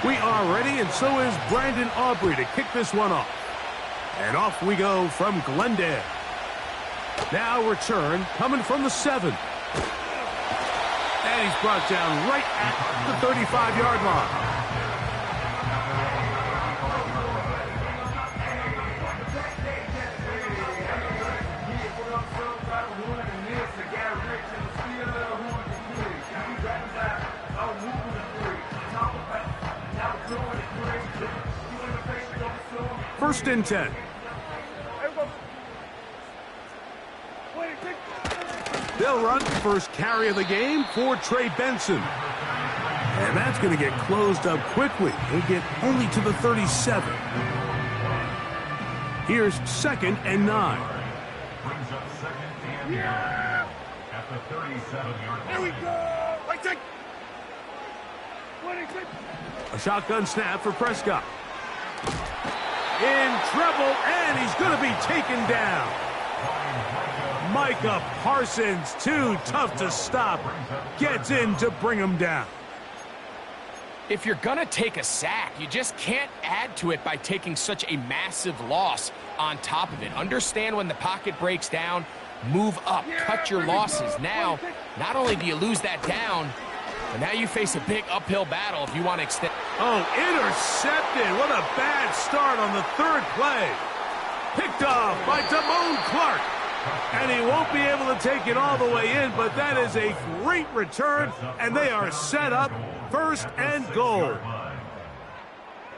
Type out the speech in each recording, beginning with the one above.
We are ready, and so is Brandon Aubrey to kick this one off. And off we go from Glendale. Now return coming from the 7. And he's brought down right at the 35-yard line. First and 10. They'll run first carry of the game for Trey Benson. And that's going to get closed up quickly. He'll get only to the 37. Here's 2nd and 9. Brings up 2nd and 9 at the 37-yard line. There we go. Right take. A shotgun snap for Prescott. In trouble, and he's going to be taken down. Micah Parsons, too tough to stop, gets in to bring him down. If you're going to take a sack, you just can't add to it by taking such a massive loss on top of it. Understand when the pocket breaks down, move up, cut your losses. Now, not only do you lose that down, but now you face a big uphill battle if you want to extend. Oh, intercepted. What a bad start on the 3rd play. Picked off by Damone Clark. And he won't be able to take it all the way in, but that is a great return, and they are set up 1st and goal.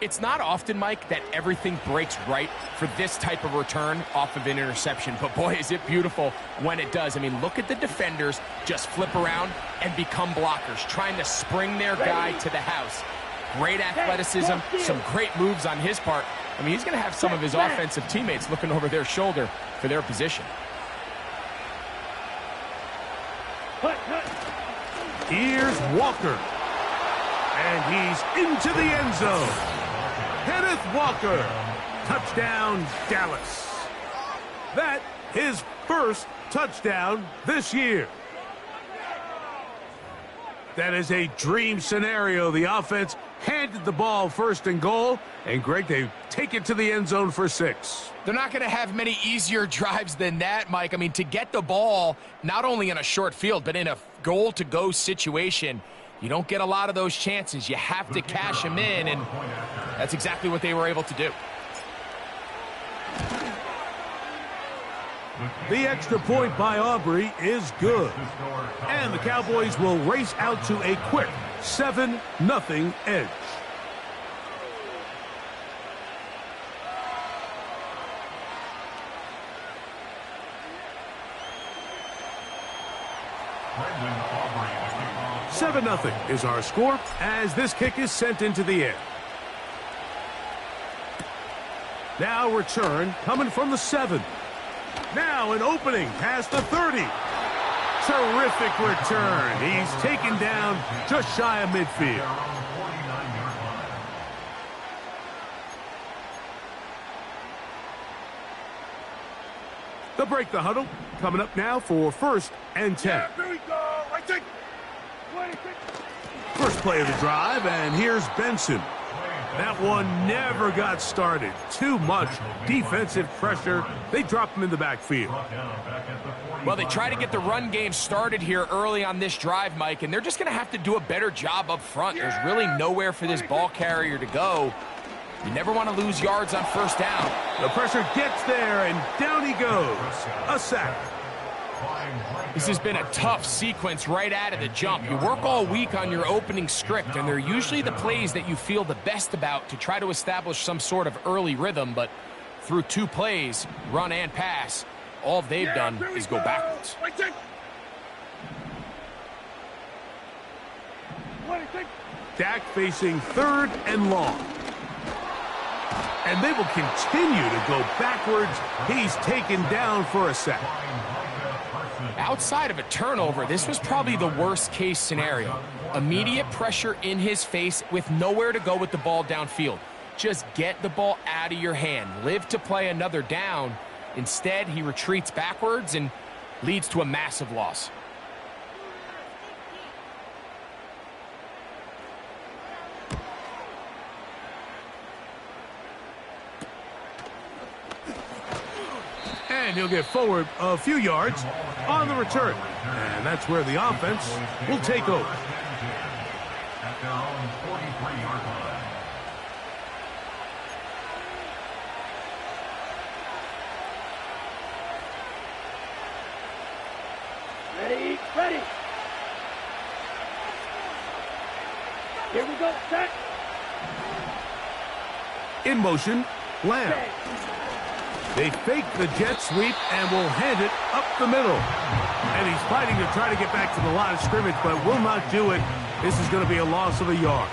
It's not often, Mike, that everything breaks right for this type of return off of an interception, but boy, is it beautiful when it does. I mean, look at the defenders just flip around and become blockers, trying to spring their guy to the house. Great athleticism, some great moves on his part. I mean, he's going to have some of his offensive teammates looking over their shoulder for their position. Here's Walker. And he's into the end zone. Kenneth Walker. Touchdown, Dallas. That his first touchdown this year. That is a dream scenario. The offense handed the ball 1st and goal. And, Greg, they take it to the end zone for 6. They're not going to have many easier drives than that, Mike. I mean, to get the ball, not only in a short field, but in a goal-to-go situation, you don't get a lot of those chances. You have to cash them in, and that's exactly what they were able to do. The extra point by Aubrey is good. And the Cowboys will race out to a quick 7-0 edge. Seven 0 is our score as this kick is sent into the air. Now return coming from the 7. Now an opening past the 30. Terrific return. He's taken down just shy of midfield. They'll break the huddle. Coming up now for 1st and 10. Yeah, here we go. Right take. First play of the drive, and here's Benson. That one never got started. Too much defensive pressure. They dropped him in the backfield. Well, they try to get the run game started here early on this drive, Mike, and they're just going to have to do a better job up front. There's really nowhere for this ball carrier to go. You never want to lose yards on 1st down. The pressure gets there, and down he goes. A sack. This has been a tough sequence right out of the jump. You work all week on your opening script, and they're usually the plays that you feel the best about to try to establish some sort of early rhythm, but through 2 plays, run and pass, all they've done is go backwards. Dak facing 3rd and long. And they will continue to go backwards. He's taken down for a sack. Outside of a turnover, this was probably the worst-case scenario. Immediate pressure in his face with nowhere to go with the ball downfield. Just get the ball out of your hand. Live to play another down. Instead, he retreats backwards and leads to a massive loss. And he'll get forward a few yards on the return. And that's where the offense will take over. At their own 43-yard line. Ready, ready. Here we go, set. In motion, Lamb. They fake the jet sweep and will hand it up the middle. And he's fighting to try to get back to the line of scrimmage, but will not do it. This is going to be a loss of a yard.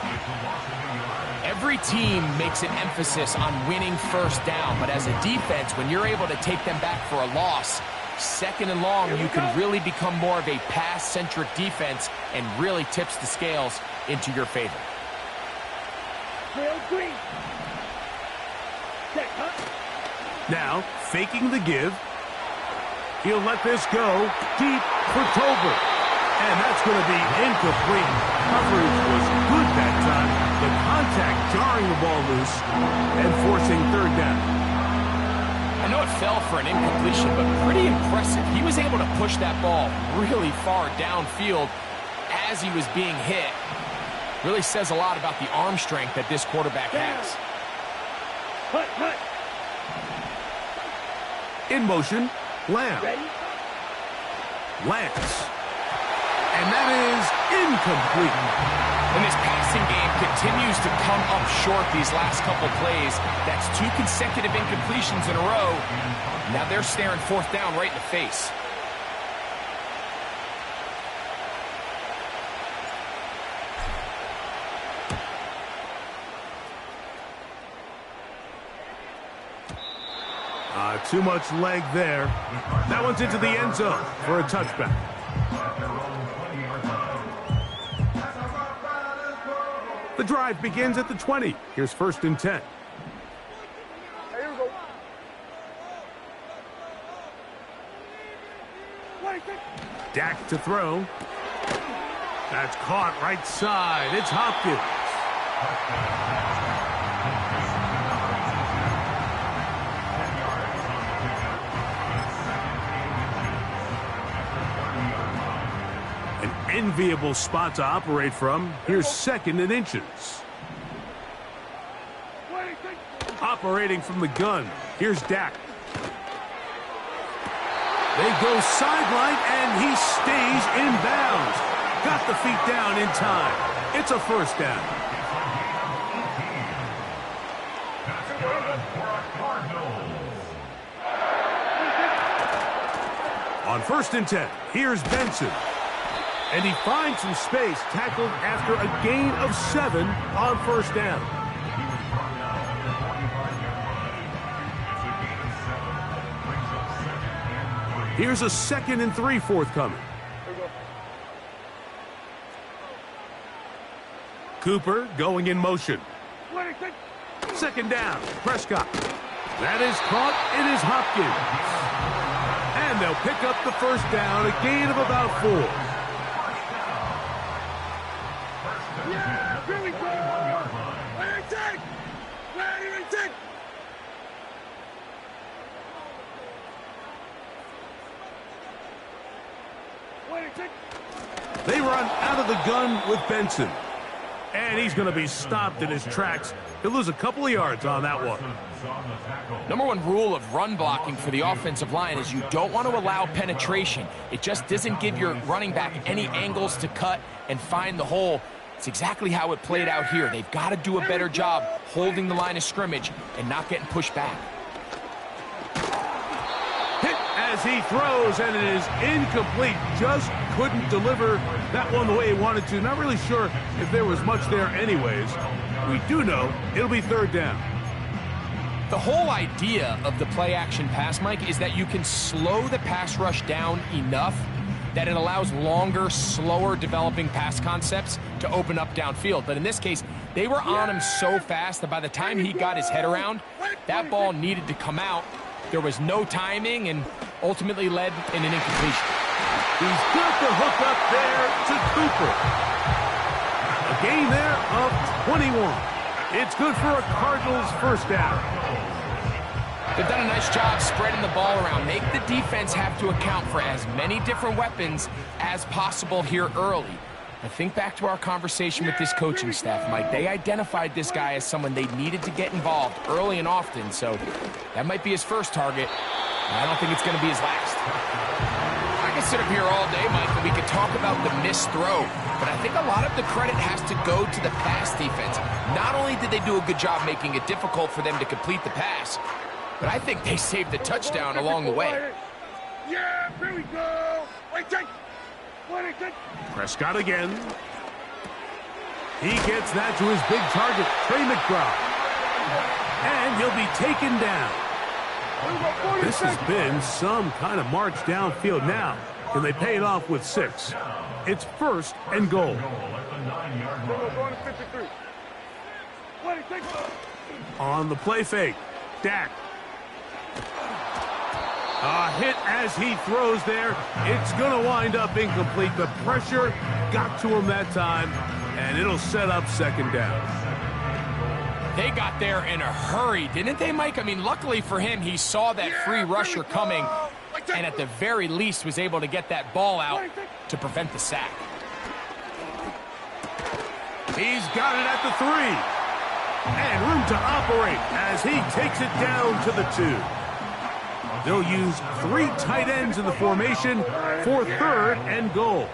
Every team makes an emphasis on winning first down, but as a defense, when you're able to take them back for a loss, second and long, you can really become more of a pass-centric defense and really tips the scales into your favor. Green. Check, huh? Now, faking the give. He'll let this go deep for Tolbert. And that's going to be incomplete. Coverage was good that time. The contact jarring the ball loose and forcing third down. I know it fell for an incompletion, but pretty impressive. He was able to push that ball really far downfield as he was being hit. Really says a lot about the arm strength that this quarterback has. Cut. In motion, Lamb. Ready? Lance. And that is incomplete. And this passing game continues to come up short these last couple plays. That's 2 consecutive incompletions in a row. Now they're staring fourth down right in the face. Too much leg there. That one's into the end zone for a touchback. The drive begins at the 20. Here's 1st and 10. Here we go. Dak to throw. That's caught right side. It's Hopkins. Enviable spot to operate from. Here's 2nd and inches. Operating from the gun. Here's Dak. They go sideline, and he stays in bounds. Got the feet down in time. It's a first down. On 1st and 10, here's Benson. And he finds some space, tackled after a gain of 7 on 1st down. Here's a 2nd and 3 forthcoming. Cooper going in motion. 2nd down, Prescott. That is caught. It is Hopkins. And they'll pick up the first down, a gain of about 4. Yeah, here we go. Ready, take. Ready, take. They run out of the gun with Benson. And he's going to be stopped in his tracks. He'll lose a couple of yards on that one. Number 1 rule of run blocking for the offensive line is you don't want to allow penetration. It just doesn't give your running back any angles to cut and find the hole. It's exactly how it played out here. They've got to do a better job holding the line of scrimmage and not getting pushed back. Hit as he throws, and it is incomplete. Just couldn't deliver that one the way he wanted to. Not really sure if there was much there anyways. We do know it'll be 3rd down. The whole idea of the play-action pass, Mike, is that you can slow the pass rush down enough that it allows longer, slower developing pass concepts to open up downfield. But in this case, they were on him so fast that by the time he got his head around, that ball needed to come out. There was no timing and ultimately led in an incompletion. He's got the hook up there to Cooper. A gain there of 21. It's good for a Cardinals first down. They've done a nice job spreading the ball around. Make the defense have to account for as many different weapons as possible here early. I think back to our conversation with this coaching staff, Mike. They identified this guy as someone they needed to get involved early and often, so that might be his first target. I don't think it's going to be his last. I can sit up here all day, Mike, and we could talk about the missed throw, but I think a lot of the credit has to go to the pass defense. Not only did they do a good job making it difficult for them to complete the pass, but I think they saved the touchdown along the way. Yeah, here we go. Wait, take. Prescott again. He gets that to his big target, Trey McBride. And he'll be taken down. This has been some kind of march downfield now. Can they pay it off with 6? It's 1st and goal. On the play fake, Dak. A hit as he throws there. It's going to wind up incomplete. The pressure got to him that time, and it'll set up 2nd down. They got there in a hurry, didn't they, Mike? I mean, luckily for him, he saw that free rusher coming, and at the very least was able to get that ball out to prevent the sack. He's got it at the 3. And room to operate as he takes it down to the 2. They'll use 3 tight ends in the formation for 3rd and goal.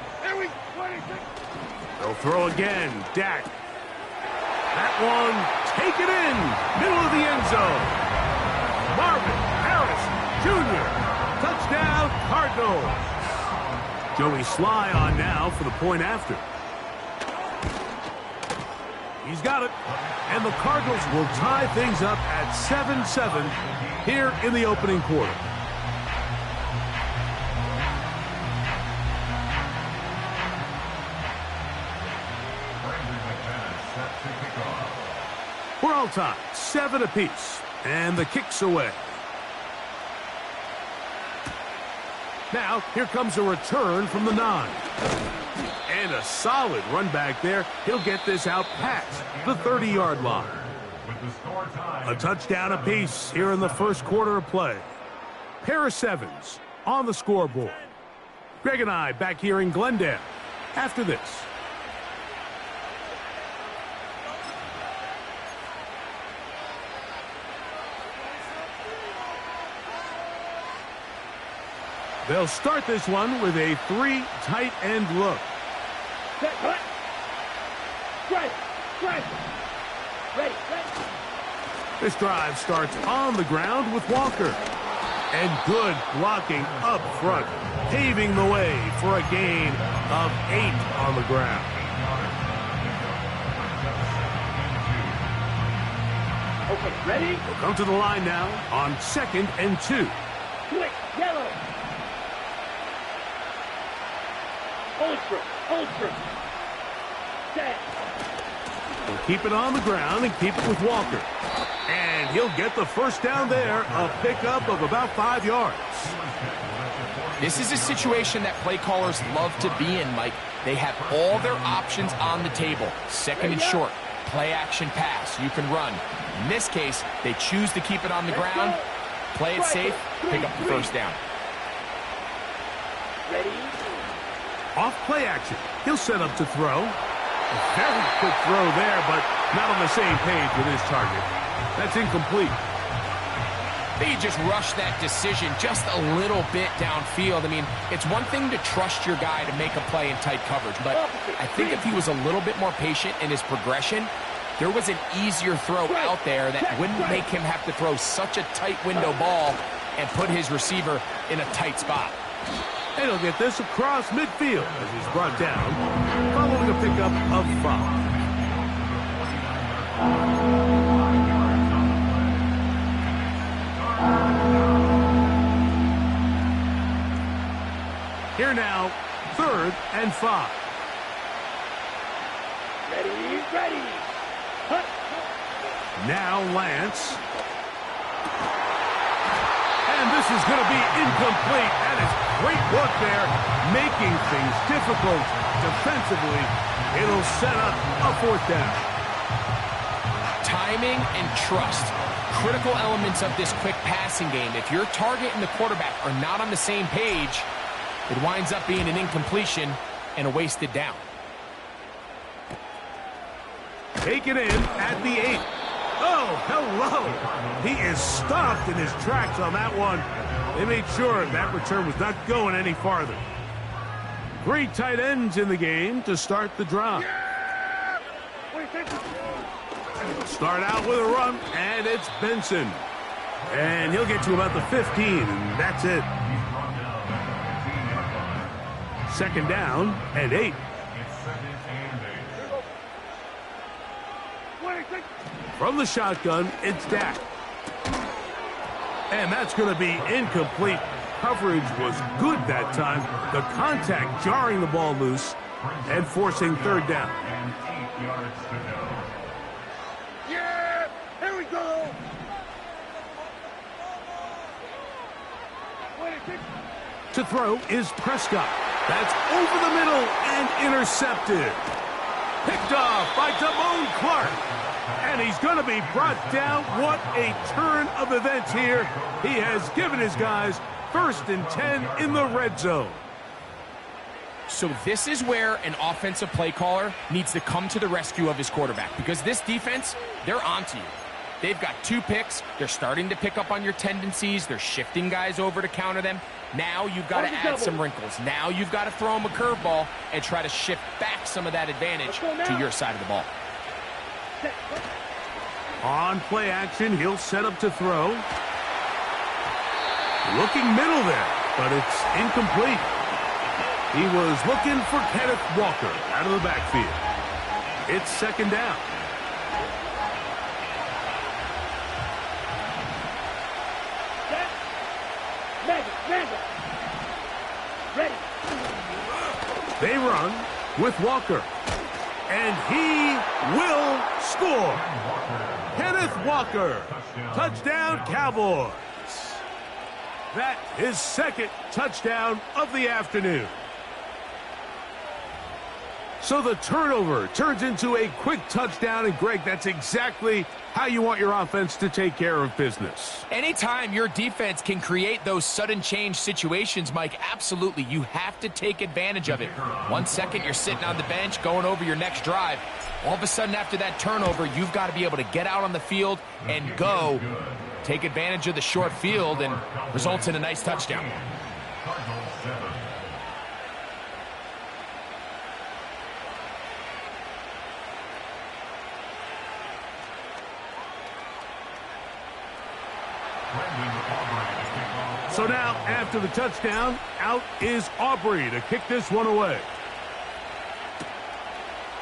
They'll throw again. Dak. That one, take it in. Middle of the end zone. Marvin Harris Jr. Touchdown, Cardinals. Joey Sly on now for the point after. He's got it. And the Cardinals will tie things up at 7-7 here in the opening quarter. We're all tied, 7 apiece, and the kick's away. Now, here comes a return from the 9. And a solid run back there. He'll get this out past the 30-yard line. A touchdown apiece here in the first quarter of play. Pair of 7s on the scoreboard. Greg and I back here in Glendale after this. They'll start this one with a 3 tight end look. This drive starts on the ground with Walker. And good blocking up front, paving the way for a gain of 8 on the ground. Okay, ready? We'll come to the line now on 2nd and 2. Quick, yellow. Hold through. Set. He'll keep it on the ground and keep it with Walker. And he'll get the first down there, a pickup of about 5 yards. This is a situation that play callers love to be in, Mike. They have all their options on the table. 2nd and short, play action pass, you can run. In this case, they choose to keep it on the ground, play it safe, pick up the first down. Ready? Off play action, he'll set up to throw. A very quick throw there, but not on the same page with his target. That's incomplete. They just rushed that decision just a little bit downfield. I mean, it's one thing to trust your guy to make a play in tight coverage, but I think if he was a little bit more patient in his progression, there was an easier throw out there that wouldn't make him have to throw such a tight window ball and put his receiver in a tight spot. And he'll get this across midfield as he's brought down, following a pickup of 5. Here now, 3rd and 5. Ready. Hut. Now Lance. And this is going to be incomplete. That is great work there, making things difficult defensively. It'll set up a 4th down. Timing and trust. critical elements of this quick passing game. If your target and the quarterback are not on the same page, it winds up being an incompletion and a wasted down. Taken in at the 8. Oh, hello. He is stopped in his tracks on that one. They made sure that return was not going any farther. 3 tight ends in the game to start the drive. Start out with a run, and it's Benson. And he'll get to about the 15, and that's it. Second down and 8. From the shotgun, it's Dak. And that's going to be incomplete. Coverage was good that time. The contact jarring the ball loose and forcing third down. Yeah! Here we go! To throw is Prescott. That's over the middle and intercepted. Picked off by Damone Clark. And he's going to be brought down. What a turn of events here. He has given his guys 1st and 10 in the red zone. So this is where an offensive play caller needs to come to the rescue of his quarterback, because this defense, they're onto you. They've got 2 picks. They're starting to pick up on your tendencies. They're shifting guys over to counter them. Now you've got to add some wrinkles. Now you've got to throw them a curveball and try to shift back some of that advantage to your side of the ball. On play action, he'll set up to throw. Looking middle there, but it's incomplete. He was looking for Kenneth Walker out of the backfield. It's second down. Ready. They run with Walker. And he will score. Kenneth Walker. Touchdown, Cowboys. That is 2nd touchdown of the afternoon. So the turnover turns into a quick touchdown, and Greg, that's exactly how you want your offense to take care of business. Anytime your defense can create those sudden change situations, Mike, absolutely, you have to take advantage of it. 1 second, you're sitting on the bench going over your next drive. All of a sudden, after that turnover, you've got to be able to get out on the field and go. Take advantage of the short field and results in a nice touchdown. So now, after the touchdown, out is Aubrey to kick this one away.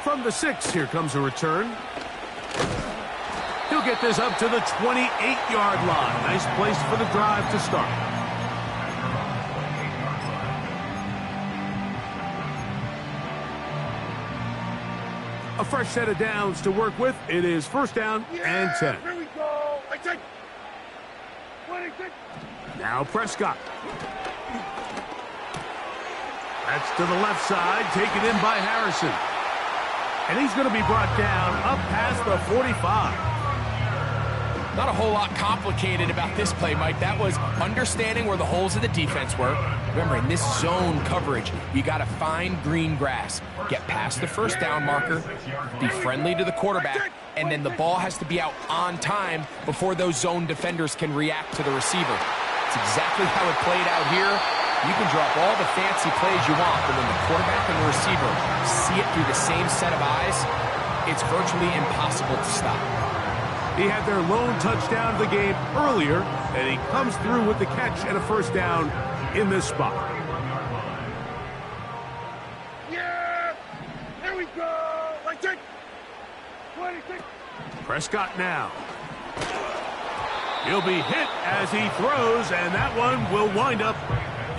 From the 6, here comes a return. He'll get this up to the 28-yard line. Nice place for the drive to start. A fresh set of downs to work with. It is 1st down and 10. Here we go. I take 26. Now Prescott. That's to the left side, taken in by Harrison. And he's going to be brought down up past the 45. Not a whole lot complicated about this play, Mike. That was understanding where the holes of the defense were. Remember, in this zone coverage, you got to find green grass. Get past the 1st down marker, be friendly to the quarterback, and then the ball has to be out on time before those zone defenders can react to the receiver. It's exactly how it played out here. You can drop all the fancy plays you want, but when the quarterback and the receiver see it through the same set of eyes, it's virtually impossible to stop. He had their lone touchdown of the game earlier, and he comes through with the catch and a 1st down in this spot. Yeah! Here we go! I take 26. Prescott now. He'll be hit as he throws, and that one will wind up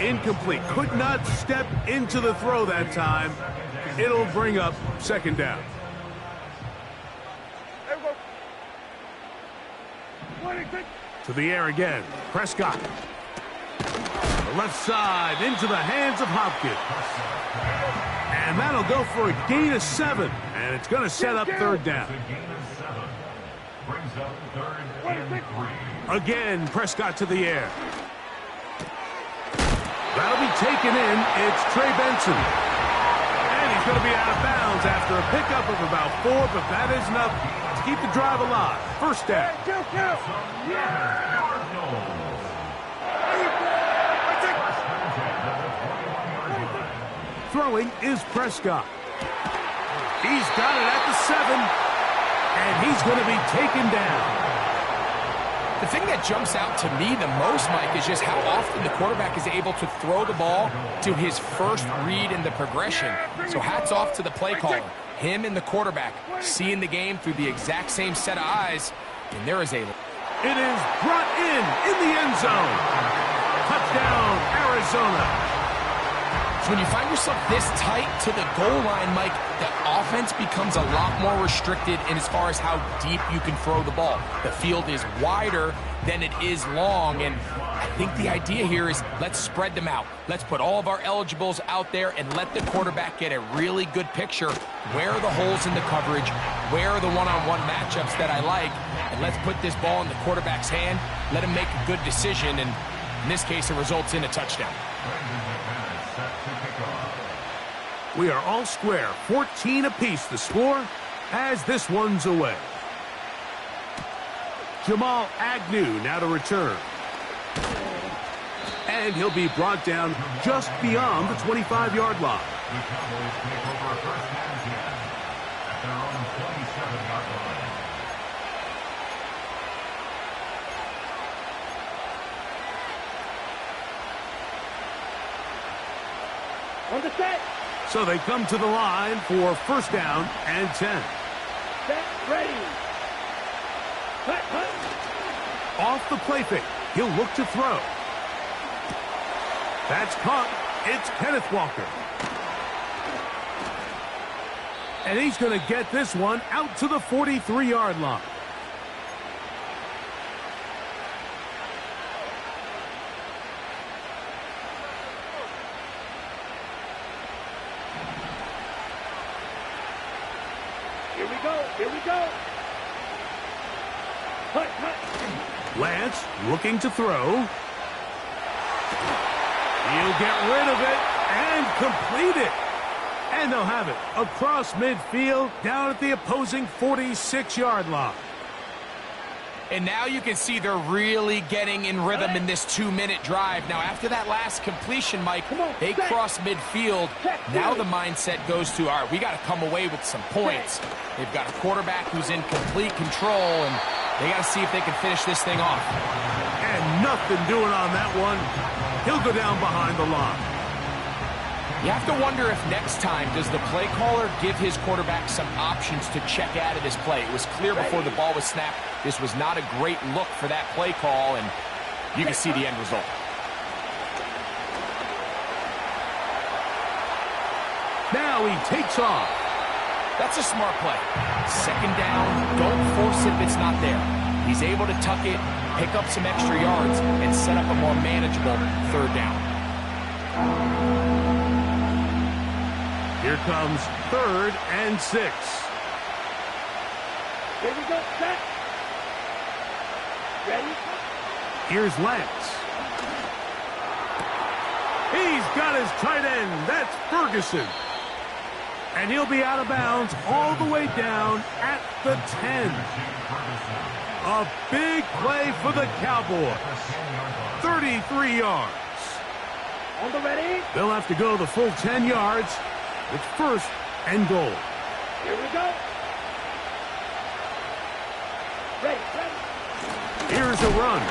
incomplete. Could not step into the throw that time. It'll bring up 2nd down. There we go. 26. To the air again. Prescott. The left side into the hands of Hopkins. And that'll go for a gain of 7. And it's going to set up 3rd down. Brings up 3rd and 3. Again, Prescott to the air. That'll be taken in. It's Trey Benson. And he's going to be out of bounds after a pickup of about 4, but that is enough to keep the drive alive. First down. Throwing is Prescott. He's got it at the 7, and he's going to be taken down. The thing that jumps out to me the most, Mike, is just how often the quarterback is able to throw the ball to his first read in the progression. So hats off to the play caller. Him and the quarterback seeing the game through the exact same set of eyes, and there is a... It is brought in the end zone. Touchdown, Arizona. So when you find yourself this tight to the goal line, Mike, the offense becomes a lot more restricted in as far as how deep you can throw the ball. The field is wider than it is long, and I think the idea here is let's spread them out. Let's put all of our eligibles out there and let the quarterback get a really good picture. Where are the holes in the coverage? Where are the one-on-one matchups that I like? And let's put this ball in the quarterback's hand, let him make a good decision, and in this case, it results in a touchdown. We are all square, 14 apiece the score as this one's away. Jamal Agnew now to return. And he'll be brought down just beyond the 25-yard line. The Cowboys take over 1st and 10 at their own 27-yard line. On the set. So they come to the line for 1st down and 10. Set, ready. Cut, cut. Off the play fake. He'll look to throw. That's caught. It's Kenneth Walker. And he's going to get this one out to the 43-yard line. Here we go. Cut, cut. Lance looking to throw. He'll get rid of it and complete it. And they'll have it across midfield down at the opposing 46-yard line. And now you can see they're really getting in rhythm in this 2-minute drive. Now, after that last completion, Mike, they cross midfield. Now the mindset goes to, all right, we got to come away with some points. They've got a quarterback who's in complete control, and they got to see if they can finish this thing off. And nothing doing on that one. He'll go down behind the line. You have to wonder if next time, does the play caller give his quarterback some options to check out of this play? It was clear before the ball was snapped, this was not a great look for that play call, and you can see the end result. Now he takes off. That's a smart play. 2nd down, don't force it if it's not there. He's able to tuck it, pick up some extra yards, and set up a more manageable 3rd down. Here comes 3rd and 6. Here we go. Set. Ready? Here's Lance. He's got his tight end. That's Ferguson. And he'll be out of bounds all the way down at the 10. A big play for the Cowboys. 33 yards. On the ready. They'll have to go the full 10 yards. It's 1st and goal. Here we go. Ready, ready. Here's a run.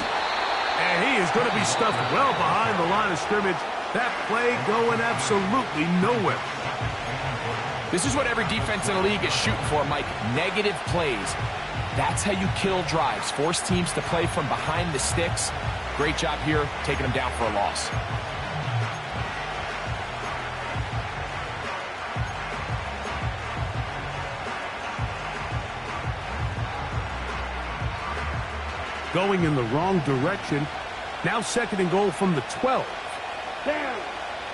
And he is going to be stuffed well behind the line of scrimmage. That play going absolutely nowhere. This is what every defense in the league is shooting for, Mike. Negative plays. That's how you kill drives. Force teams to play from behind the sticks. Great job here, taking them down for a loss. Going in the wrong direction. Now 2nd and goal from the 12. Down.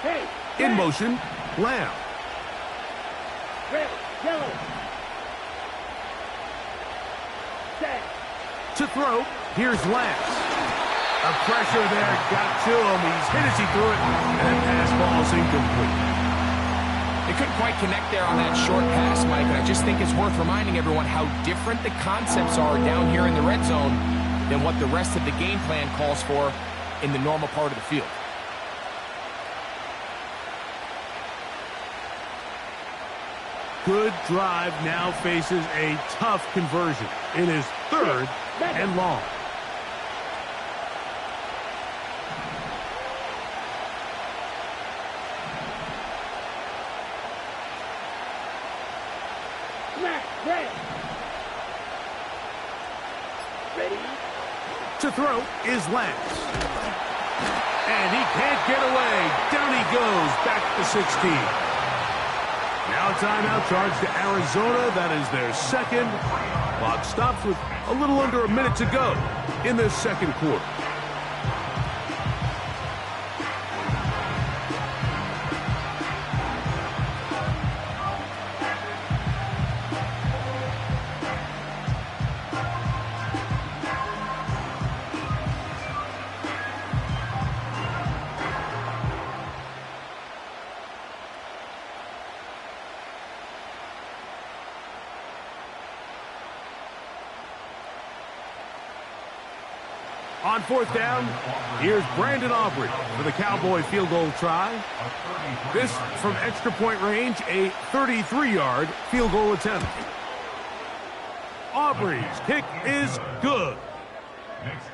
Hey. In motion, Lamb. Red. Yellow. To throw, here's Lance. The pressure there got to him. He's hit as he threw it, and that pass ball's incomplete. They couldn't quite connect there on that short pass, Mike, and I just think it's worth reminding everyone how different the concepts are down here in the red zone than what the rest of the game plan calls for in the normal part of the field. Good drive now faces a tough conversion. It is 3rd and long. To throw is Lance. And he can't get away. Down he goes, back to 16. Now a timeout charge to Arizona. That is their second. Clock stops with a little under a minute to go in this second quarter. On 4th down, here's Brandon Aubrey for the Cowboy field goal try. This from extra point range, a 33-yard field goal attempt. Aubrey's kick is good.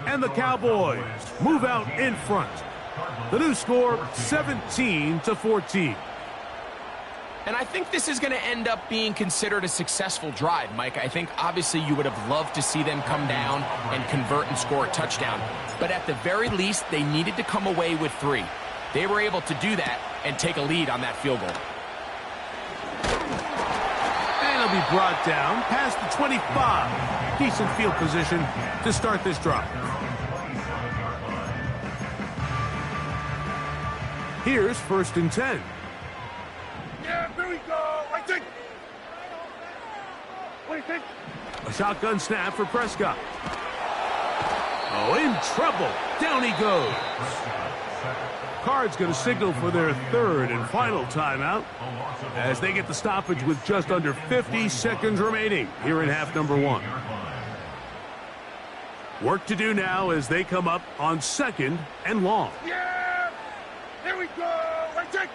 And the Cowboys move out in front. The new score, 17-14. And I think this is going to end up being considered a successful drive, Mike. I think obviously you would have loved to see them come down and convert and score a touchdown. But at the very least, they needed to come away with 3. They were able to do that and take a lead on that field goal. And he'll be brought down past the 25. Decent field position to start this drive. Here's 1st and 10. Yeah, here we go. Right there. What do you think? A shotgun snap for Prescott. Oh, in trouble. Down he goes. Cards going to signal for their 3rd and final timeout as they get the stoppage with just under 50 seconds remaining here in half number 1. Work to do now as they come up on 2nd and long. Yeah, here we go. Right there.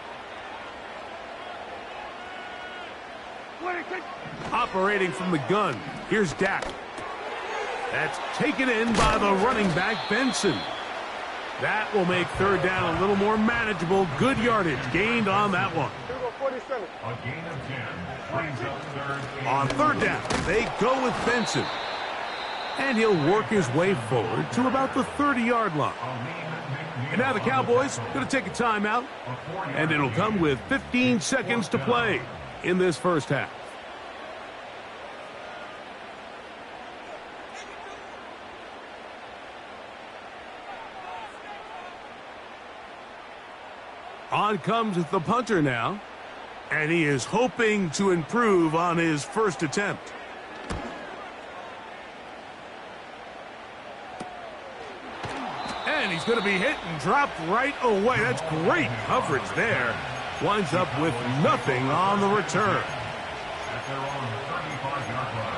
What do you think? Operating from the gun, here's Dak. That's taken in by the running back, Benson. That will make 3rd down a little more manageable. Good yardage gained on that one. A gain of 10 brings up 3rd. On 3rd down, they go with Benson. And he'll work his way forward to about the 30-yard line. And now the Cowboys going to take a timeout. And it'll come with 15 seconds to play in this first half. On comes the punter now, and he is hoping to improve on his first attempt. And he's going to be hit and dropped right away. That's great coverage there. Winds up with nothing on the return. At their own 35-yard line.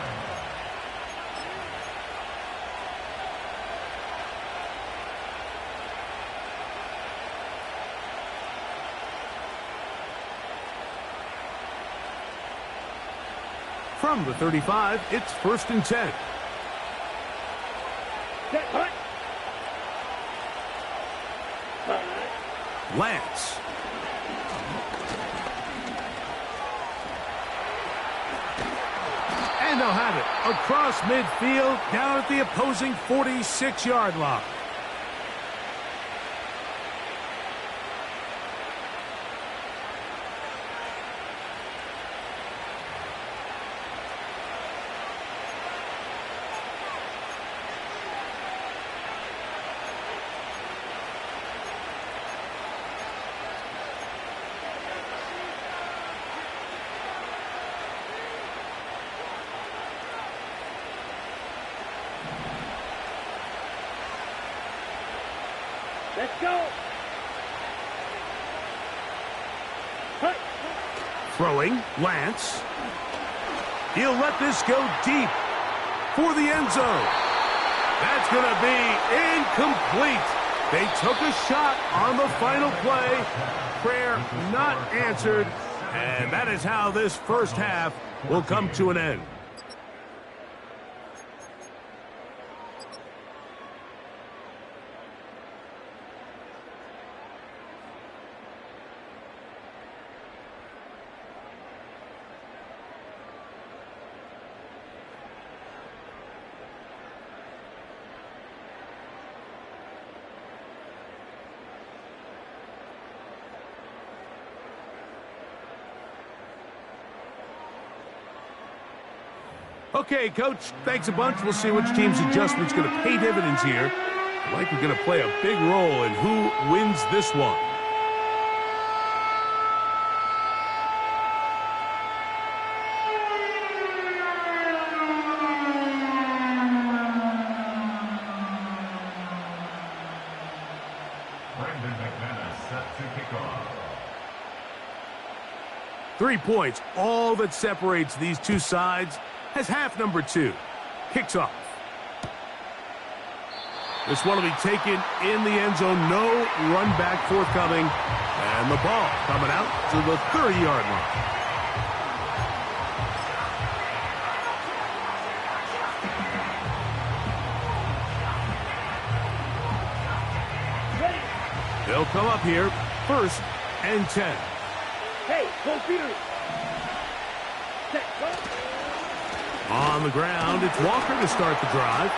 From the 35, it's 1st and 10. Lance. And they'll have it across midfield down at the opposing 46-yard line. Let's go. Hut. Throwing, Lance. He'll let this go deep for the end zone. That's going to be incomplete. They took a shot on the final play. Prayer not answered. And that is how this first half will come to an end. Okay, Coach, thanks a bunch. We'll see which team's adjustment's going to pay dividends here. Like we're going to play a big role in who wins this one. Brandon McManus set to kick off. 3 points, all that separates these two sides, as half number 2 kicks off. This one will be taken in the end zone. No run back forthcoming. And the ball coming out to the 30-yard line. They'll come up here, 1st and 10. Hey, go Peter. Set, go. On the ground, it's Walker to start the drive.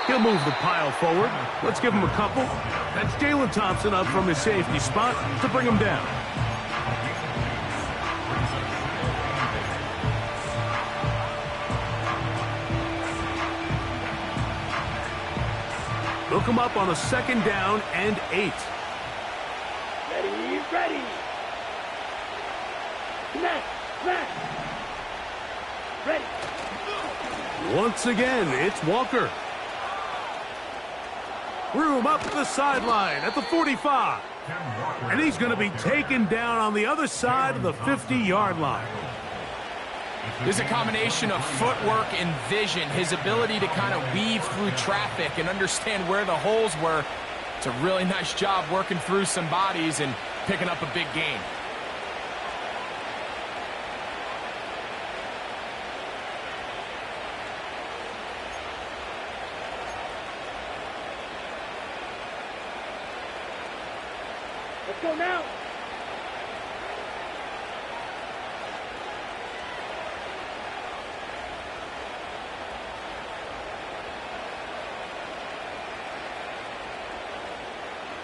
He'll move the pile forward. Let's give him a couple. That's Jalen Thompson up from his safety spot to bring him down. They'll come up on a 2nd down and 8. Ready, ready. Smash, smash. Ready. Once again, it's Walker. Room up the sideline at the 45. And he's going to be taken down on the other side of the 50-yard line. There's a combination of footwork and vision, his ability to kind of weave through traffic and understand where the holes were. It's a really nice job working through some bodies and picking up a big gain. Let's go now.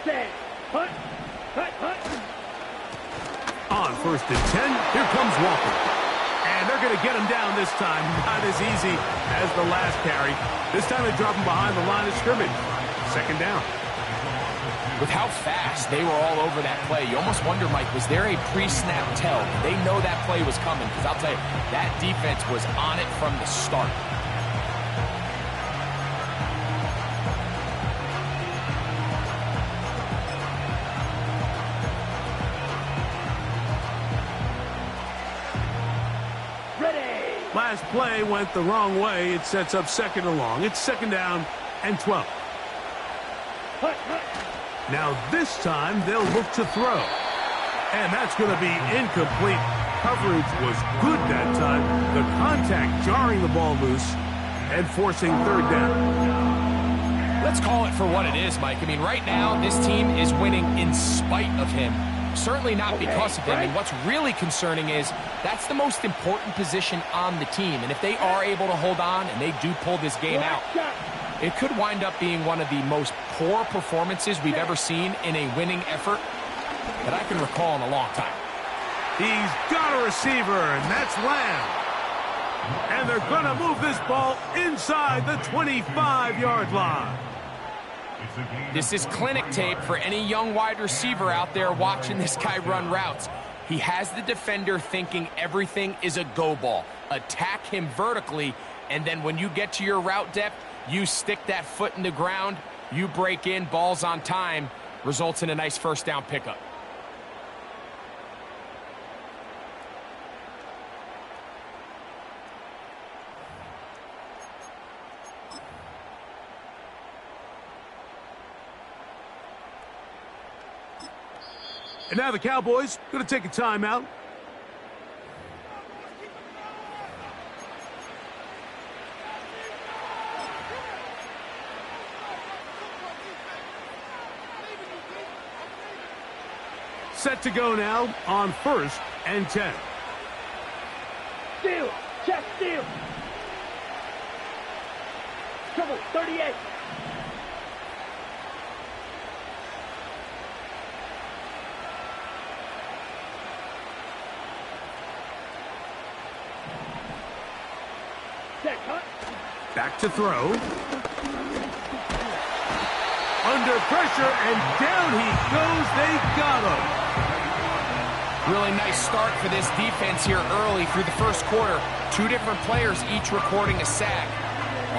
Set. Hut. Hut. Hut. On 1st and 10, here comes Walker. And they're going to get him down this time. Not as easy as the last carry. This time they drop him behind the line of scrimmage. 2nd down. With how fast they were all over that play, you almost wonder, Mike, was there a pre-snap tell? Did they know that play was coming? Because I'll tell you, that defense was on it from the start. Ready. Last play went the wrong way. It sets up 2nd and long. It's 2nd down and 12. Hut. Hut. Now this time they'll look to throw. And that's going to be incomplete. Coverage was good that time. The contact jarring the ball loose and forcing 3rd down. Let's call it for what it is, Mike. I mean, right now, this team is winning in spite of him. Certainly not because of him. And what's really concerning is that's the most important position on the team. And if they are able to hold on and they do pull this game out, it could wind up being one of the most poor performances we've ever seen in a winning effort that I can recall in a long time. He's got a receiver, and that's Lamb. And they're going to move this ball inside the 25-yard line. This is clinic tape for any young wide receiver out there watching this guy run routes. He has the defender thinking everything is a go ball. Attack him vertically, and then when you get to your route depth, you stick that foot in the ground, you break in, balls on time, results in a nice first down pickup. And now the Cowboys going to take a timeout. Set to go now on 1st and 10. Steal. Check steal. Trouble. 38. Check, huh? Back to throw. Under pressure, and down he goes. They got him. Really nice start for this defense here early through the first quarter. 2 different players each recording a sack.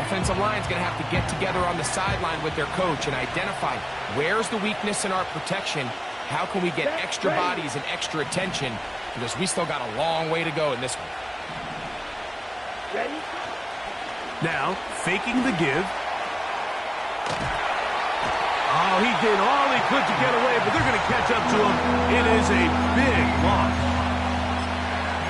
Offensive line's going to have to get together on the sideline with their coach and identify where's the weakness in our protection. How can we get extra bodies and extra attention? Because we still got a long way to go in this one. Ready? Now, faking the give. Oh, he did all he could to get away, but they're going to catch up to him. It is a big loss.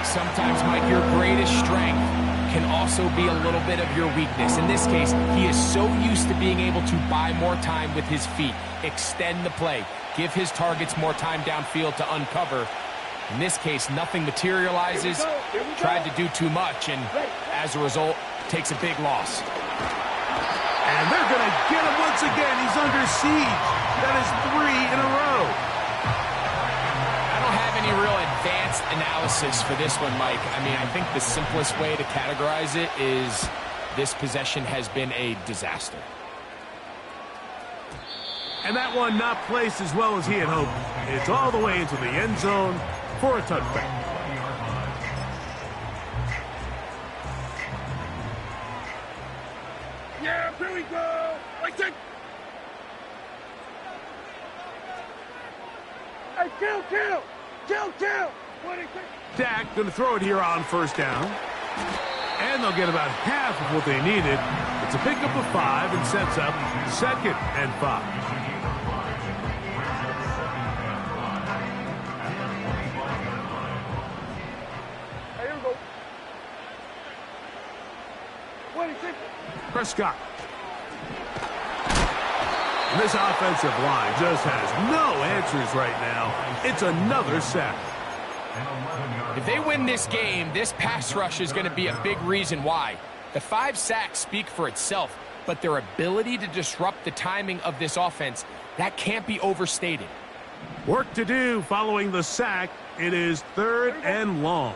Sometimes, Mike, your greatest strength can also be a little bit of your weakness. In this case, he is so used to being able to buy more time with his feet, extend the play, give his targets more time downfield to uncover. In this case, nothing materializes, tried to do too much, and as a result, takes a big loss. And they're going to get him once again. He's under siege. That is 3 in a row. I don't have any real advanced analysis for this one, Mike. I mean, I think the simplest way to categorize it is this possession has been a disaster. And that one not placed as well as he had hoped. It's all the way into the end zone for a touchback. Yeah, here we go. Like that. Hey, kill. 26. Dak going to throw it here on 1st down. And they'll get about half of what they needed. It's a pickup of 5 and sets up 2nd and 5. Hey, here we go. 26. Prescott. And this offensive line just has no answers right now. It's another sack. If they win this game, this pass rush is going to be a big reason why. The 5 sacks speak for itself, but their ability to disrupt the timing of this offense, that can't be overstated. Work to do following the sack. It is 3rd and long.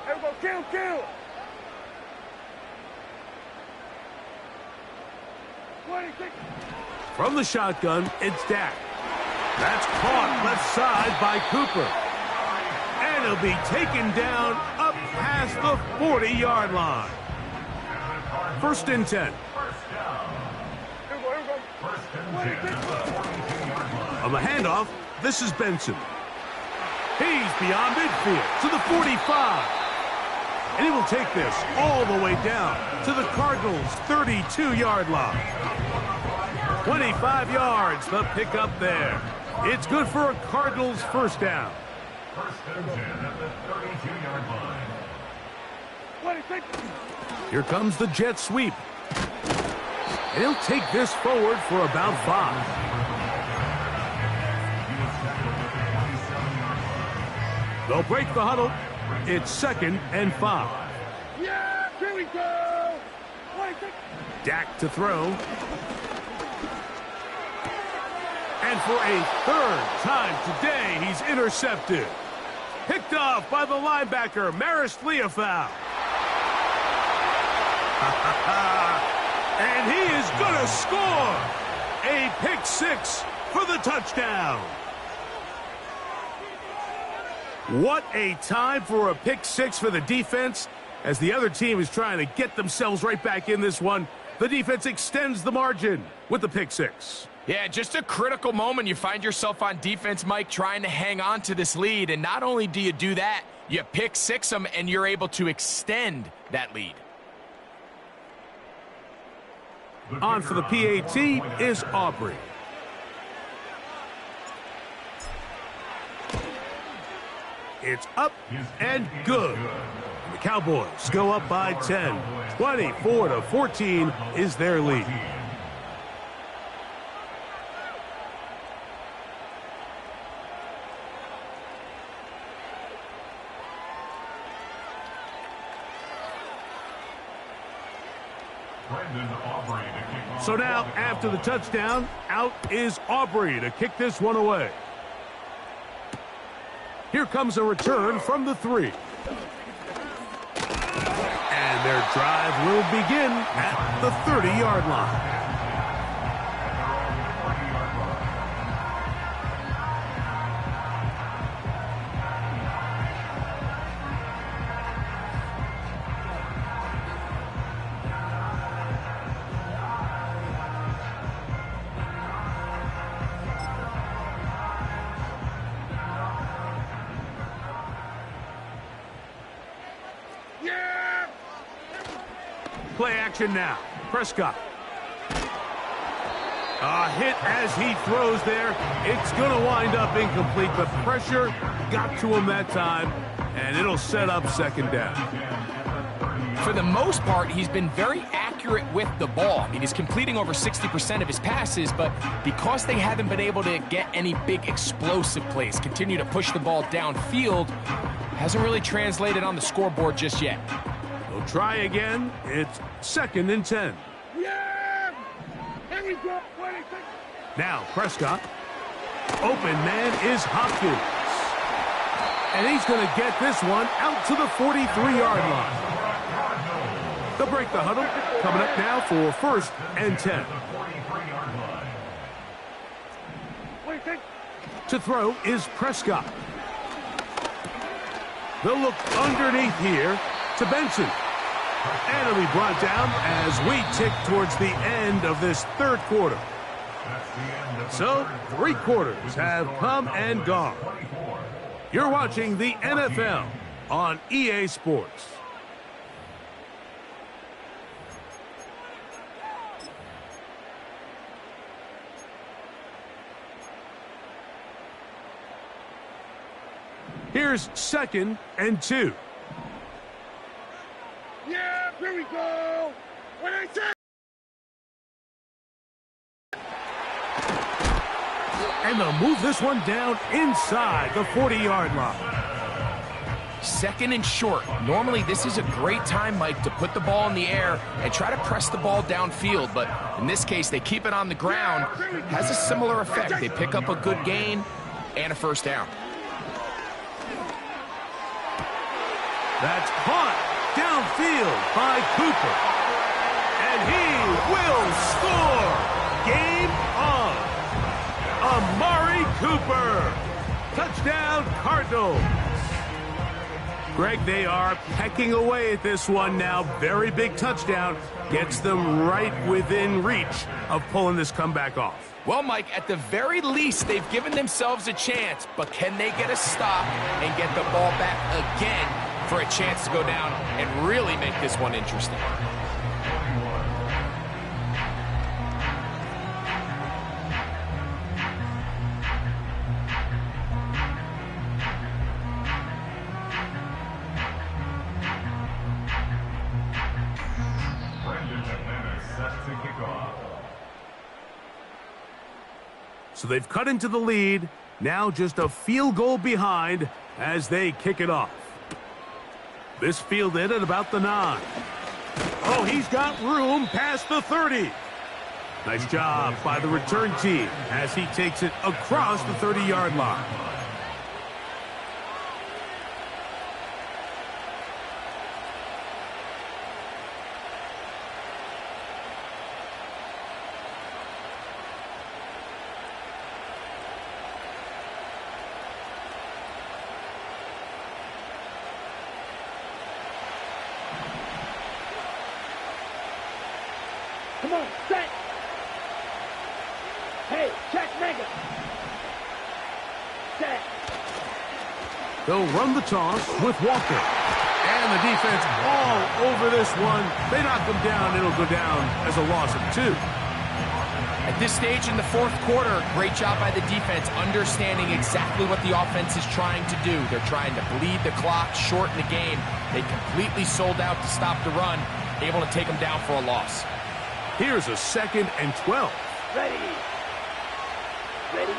Here we go. Kill. 26. From the shotgun, it's Dak. That's caught left side by Cooper. And he'll be taken down up past the 40-yard line. 1st and 10. Here we go. 26. On the handoff, this is Benson. He's beyond midfield to the 45. And he will take this all the way down to the Cardinals' 32-yard line. 25 yards, the pickup there. It's good for a Cardinals 1st down. 1st and 10 at the 32-yard line. 26. Here comes the jet sweep. And he'll take this forward for about 5. They'll break the huddle. It's 2nd and 5. Yeah, here we go. 26. Dak to throw. And for a 3rd time today, he's intercepted. Picked off by the linebacker, Maris Leofau. And he is going to score. A pick 6 for the touchdown. What a time for a pick 6 for the defense. As the other team is trying to get themselves right back in this one, the defense extends the margin with the pick six. Yeah, just a critical moment. You find yourself on defense, Mike, trying to hang on to this lead. And not only do you do that, you pick six them, and you're able to extend that lead. On for the PAT is Aubrey. It's up and good. The Cowboys go up by 10. 24-14 is their lead. So now, after the touchdown, out is Aubrey to kick this one away. Here comes a return from the 3. And their drive will begin at the 30-yard line. Play action now. Prescott. A hit as he throws there. It's going to wind up incomplete, but pressure got to him that time, and it'll set up second down. For the most part, he's been very accurate with the ball. I mean, he's completing over 60% of his passes, but because they haven't been able to get any big explosive plays, continue to push the ball downfield, hasn't really translated on the scoreboard just yet. We'll try again. It's 2nd and 10. Yeah! Here we go. Now Prescott. Open man is Hopkins. And he's going to get this one out to the 43-yard line. They'll break the huddle. Coming up now for 1st and 10. To throw is Prescott. They'll look underneath here to Benson. And it'll be brought down as we tick towards the end of this 3rd quarter. So, 3 quarters have come and gone. You're watching the NFL on EA Sports. Here's 2nd and 2. Yeah, here we go. What I said. And they'll move this one down inside the 40-yard line. 2nd and short. Normally, this is a great time, Mike, to put the ball in the air and try to press the ball downfield. But in this case, they keep it on the ground. Has a similar effect. They pick up a good gain and a 1st down. That's caught downfield by Cooper. And he will score. Game on. Amari Cooper. Touchdown, Cardinals. Greg, they are pecking away at this one now. Very big touchdown. Gets them right within reach of pulling this comeback off. Well, Mike, at the very least, they've given themselves a chance. But can they get a stop and get the ball back again for a chance to go down and really make this one interesting? So they've cut into the lead. Now just a field goal behind as they kick it off. This fielded at about the 9. Oh, he's got room past the 30. Nice job by the return team as he takes it across the 30-yard line. Come on, set. Hey, check mega. Set. They'll run the toss with Walker. And the defense all over this one. They knock him down. It'll go down as a loss of 2. At this stage in the fourth quarter, great job by the defense, understanding exactly what the offense is trying to do. They're trying to bleed the clock, shorten the game. They completely sold out to stop the run, able to take them down for a loss. Here's a 2nd and 12. Ready. Ready.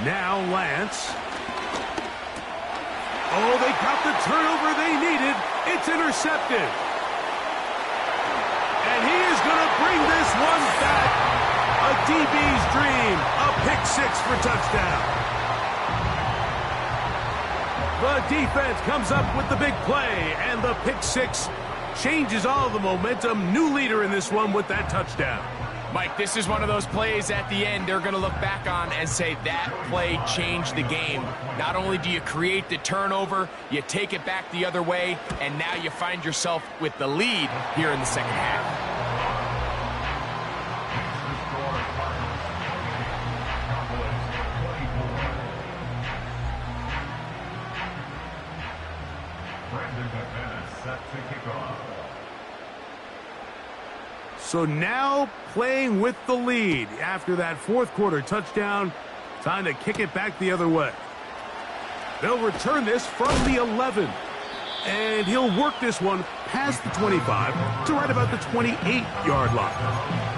Now Lance. Oh, they got the turnover they needed. It's intercepted. And he is going to bring this one back. A DB's dream. A pick-6 for touchdown. The defense comes up with the big play, and the pick-6 changes all the momentum. New leader in this one with that touchdown. Mike, this is one of those plays at the end they're going to look back on and say that play changed the game. Not only do you create the turnover, you take it back the other way, and now you find yourself with the lead here in the second half. So now playing with the lead after that fourth quarter touchdown. Time to kick it back the other way. They'll return this from the 11. And he'll work this one past the 25 to right about the 28-yard line.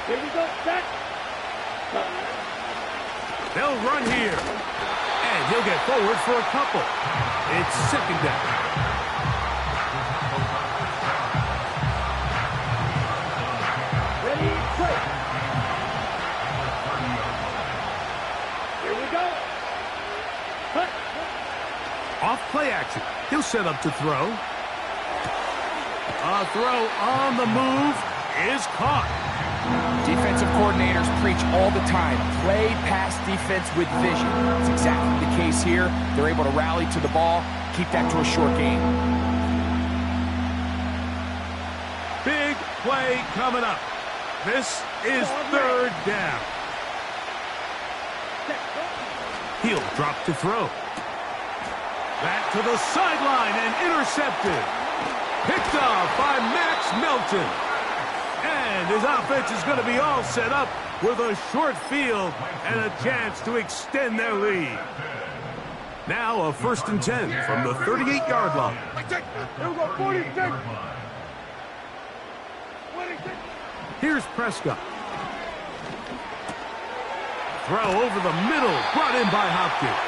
Here we go, set. They'll run here. And he'll get forward for a couple. It's 2nd down. Ready, play. Here we go. Cut. Off play action. He'll set up to throw. A throw on the move is caught. Defensive coordinators preach all the time, play pass defense with vision. It's exactly the case here. They're able to rally to the ball, keep that to a short game. Big play coming up. This is 3rd down. He'll drop to throw. Back to the sideline and intercepted. Picked off by Max Melton. And his offense is going to be all set up with a short field and a chance to extend their lead. Now a 1st and 10 from the 38-yard line. Here we go, 46. 26. Here's Prescott. Throw over the middle, brought in by Hopkins.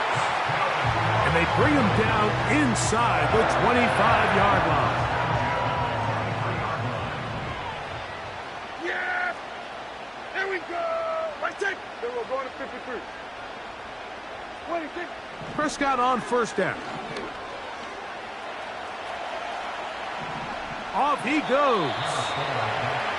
And they bring him down inside the 25-yard line. We're going to 53. 26. Prescott on 1st down. Off he goes.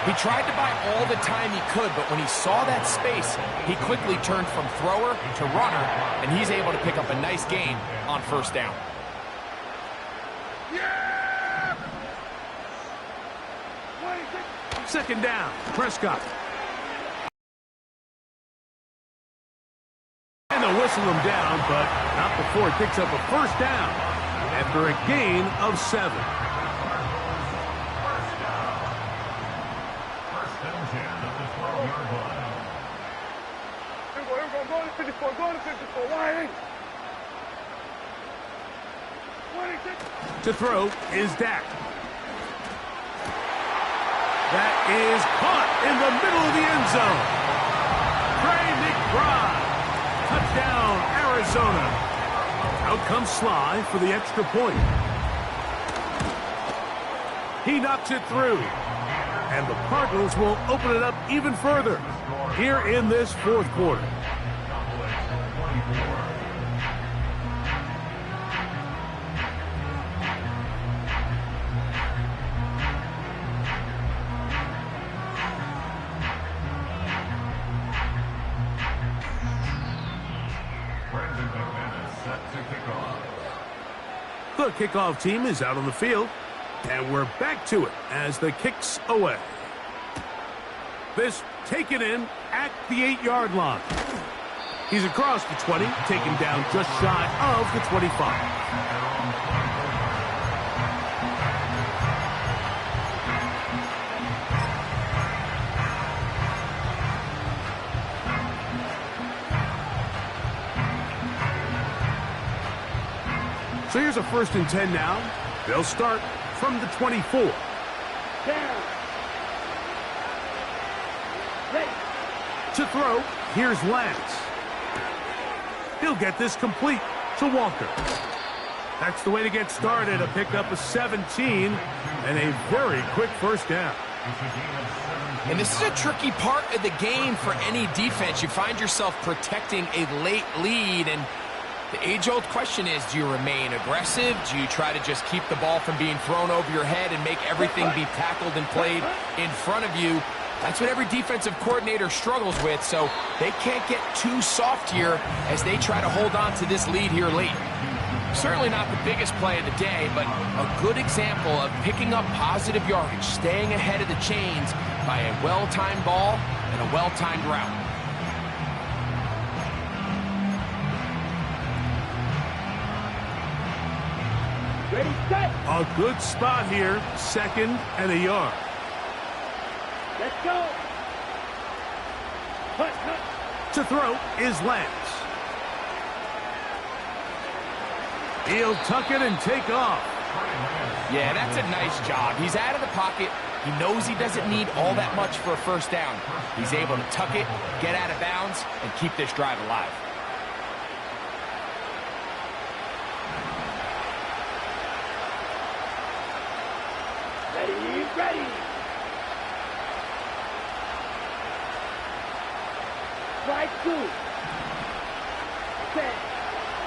He tried to buy all the time he could, but when he saw that space, he quickly turned from thrower to runner, and he's able to pick up a nice gain on 1st down. Yeah! 26. 2nd down, Prescott. And they'll whistle him down, but not before he picks up a 1st down after a gain of 7. Go to 54, go to 54, wide. 26. To throw is Dak. That is caught in the middle of the end zone. Trey McBride. Touchdown, Arizona. Out comes Sly for the extra point. He knocks it through. And the Cardinals will open it up even further here in this fourth quarter. Brandon McManus set to kick off. The kickoff team is out on the field, and we're back to it as the kick's away. This taken in at the 8-yard line. He's across the 20, taken down just shy of the 25. So here's a 1st and 10 now. They'll start from the 24. Down. Ready. To throw, here's Lance. He'll get this complete to Walker. That's the way to get started. A pickup of 17 and a very quick 1st down. And this is a tricky part of the game for any defense. You find yourself protecting a late lead, and the age-old question is, do you remain aggressive? Do you try to just keep the ball from being thrown over your head and make everything be tackled and played in front of you? That's what every defensive coordinator struggles with, so they can't get too soft here as they try to hold on to this lead here late. Certainly not the biggest play of the day, but a good example of picking up positive yardage, staying ahead of the chains by a well-timed ball and a well-timed route. Ready, set. A good spot here, 2nd and a yard. Let's go. Cut. To throw is Lance. He'll tuck it and take off. Yeah, that's a nice job. He's out of the pocket. He knows he doesn't need all that much for a 1st down. He's able to tuck it, get out of bounds, and keep this drive alive. Ready. Strike 2. Set.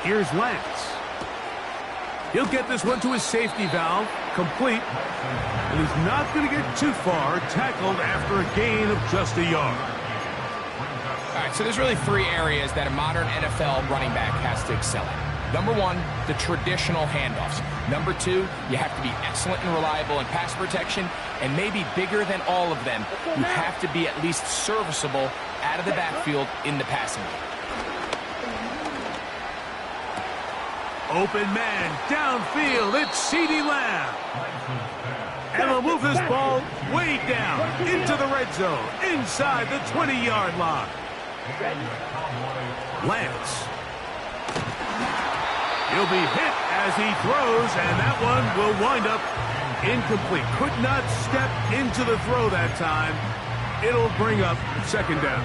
Here's Lance. He'll get this one to his safety valve, complete, and he's not going to get too far, tackled after a gain of just a yard. All right, so there's really 3 areas that a modern NFL running back has to excel in. Number 1, the traditional handoffs. Number 2, you have to be excellent and reliable in pass protection, and maybe bigger than all of them, you have to be at least serviceable out of the backfield in the passing game. Open man, downfield, it's CeeDee Lamb. And they'll move this ball way down into the red zone, inside the 20-yard line. Lance. He'll be hit as he throws, and that one will wind up incomplete. Could not step into the throw that time. It'll bring up 2nd down.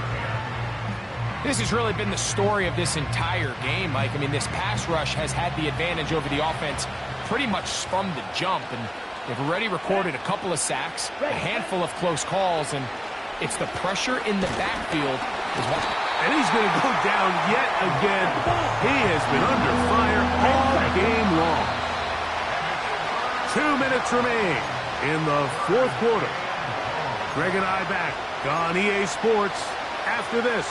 This has really been the story of this entire game, Mike. I mean, this pass rush has had the advantage over the offense pretty much from the jump, and they've already recorded a couple of sacks, a handful of close calls, and it's the pressure in the backfield is what. And he's going to go down yet again. He has been under fire all game long. 2 minutes remain in the 4th quarter. Greg and I back on EA Sports after this.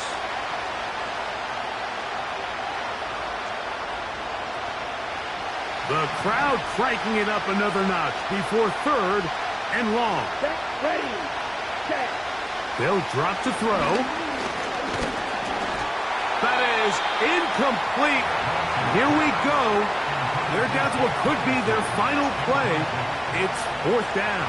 The crowd cranking it up another notch before 3rd and long. Ready. Set. They'll drop to throw. That is incomplete. Here we go. They're down to what could be their final play. It's 4th down.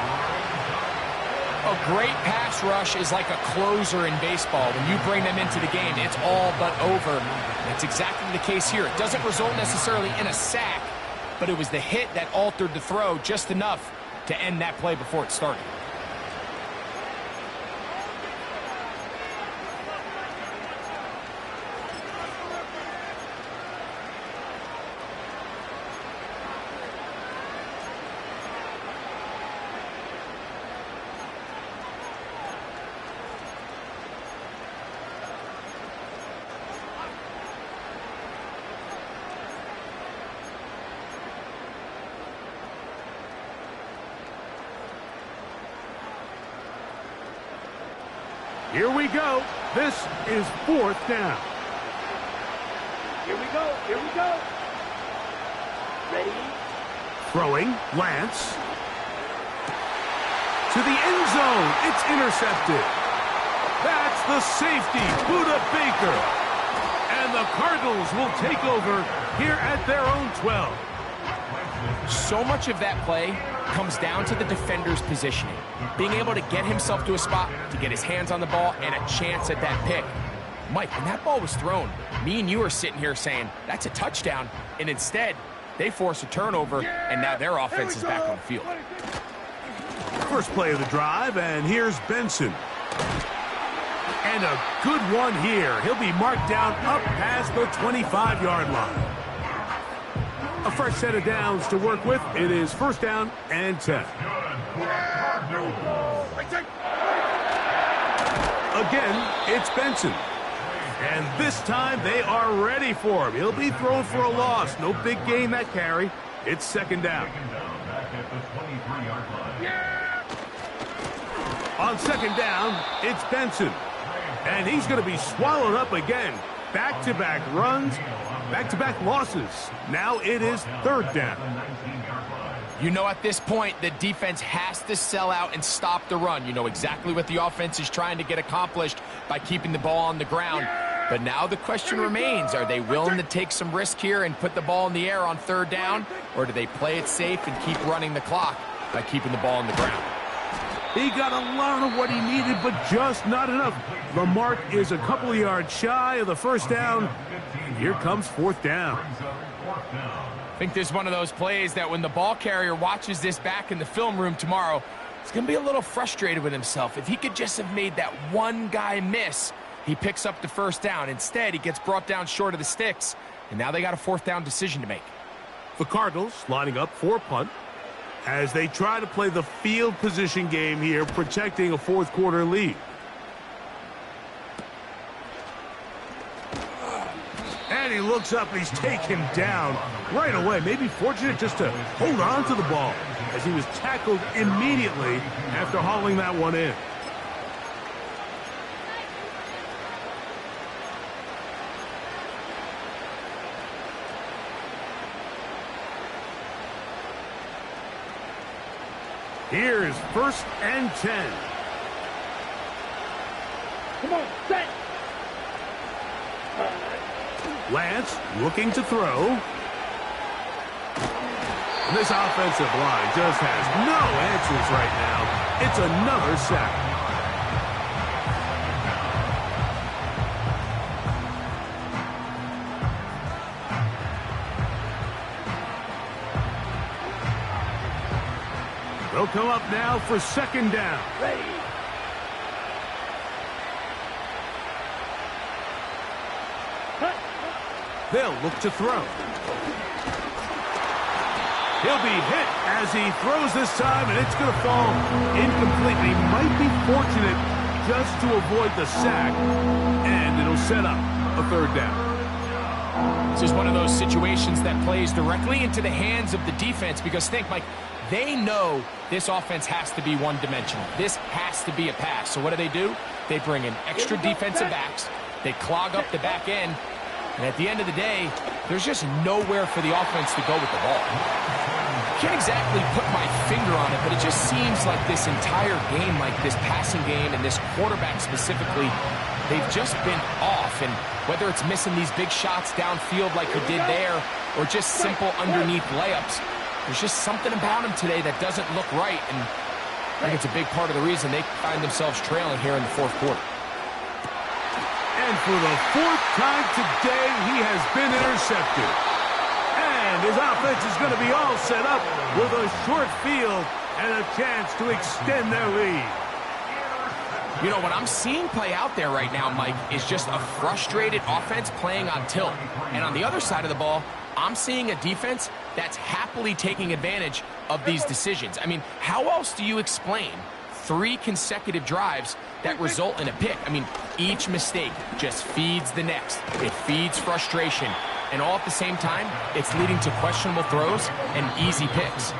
A great pass rush is like a closer in baseball. When you bring them into the game, it's all but over. That's exactly the case here. It doesn't result necessarily in a sack, but it was the hit that altered the throw just enough to end that play before it started. Here we go. This is 4th down. Here we Here we go. Ready? Throwing, Lance. To the end zone. It's intercepted. That's the safety, Buda Baker. And the Cardinals will take over here at their own 12. So much of that play comes down to the defender's positioning. Being able to get himself to a spot, to get his hands on the ball, and a chance at that pick. Mike, when that ball was thrown, me and you are sitting here saying, that's a touchdown. And instead, they force a turnover, and now their offense is back on the field. First play of the drive, and here's Benson. And a good one here. He'll be marked down up past the 25-yard line. A fresh set of downs to work with. It is first down and 10. Again, it's Benson. And this time they are ready for him. He'll be thrown for a loss. No big gain that carry. It's second down. On second down, it's Benson. And he's going to be swallowed up again. Back-to-back runs, back-to-back losses. Now it is third down. You know, at this point, the defense has to sell out and stop the run. You know exactly what the offense is trying to get accomplished by keeping the ball on the ground. But now the question remains, are they willing to take some risk here and put the ball in the air on third down? Or do they play it safe and keep running the clock by keeping the ball on the ground? He got a lot of what he needed, but just not enough. The mark is a couple of yards shy of the first down. And here comes fourth down. I think this is one of those plays that when the ball carrier watches this back in the film room tomorrow, he's going to be a little frustrated with himself. If he could just have made that one guy miss, he picks up the first down. Instead, he gets brought down short of the sticks, and now they got a fourth down decision to make. The Cardinals lining up for a punt as they try to play the field position game here, protecting a fourth quarter lead. And he looks up, he's taken down right away. Maybe fortunate just to hold on to the ball as he was tackled immediately after hauling that one in. Here's first and 10. Come on, set. Lance looking to throw. And this offensive line just has no answers right now. It's another sack. They'll come up now for second down. Ready. They'll look to throw. He'll be hit as he throws this time, and it's going to fall incomplete. He might be fortunate just to avoid the sack, and it'll set up a third down. This is one of those situations that plays directly into the hands of the defense because think, Mike, they know this offense has to be one-dimensional. This has to be a pass. So what do? They bring in extra defensive backs. They clog up the back end. And at the end of the day, there's just nowhere for the offense to go with the ball. Can't exactly put my finger on it, but it just seems like this entire game, like this passing game and this quarterback specifically, they've just been off. And whether it's missing these big shots downfield like he did there or just simple underneath layups, there's just something about him today that doesn't look right. And I think it's a big part of the reason they find themselves trailing here in the fourth quarter. And for the fourth time today, he has been intercepted. And his offense is going to be all set up with a short field and a chance to extend their lead. You know, what I'm seeing play out there right now, Mike, is just a frustrated offense playing on tilt. And on the other side of the ball, I'm seeing a defense that's happily taking advantage of these decisions. I mean, how else do you explain 3 consecutive drives that result in a pick? I mean, each mistake just feeds the next. It feeds frustration. And all at the same time, it's leading to questionable throws and easy picks.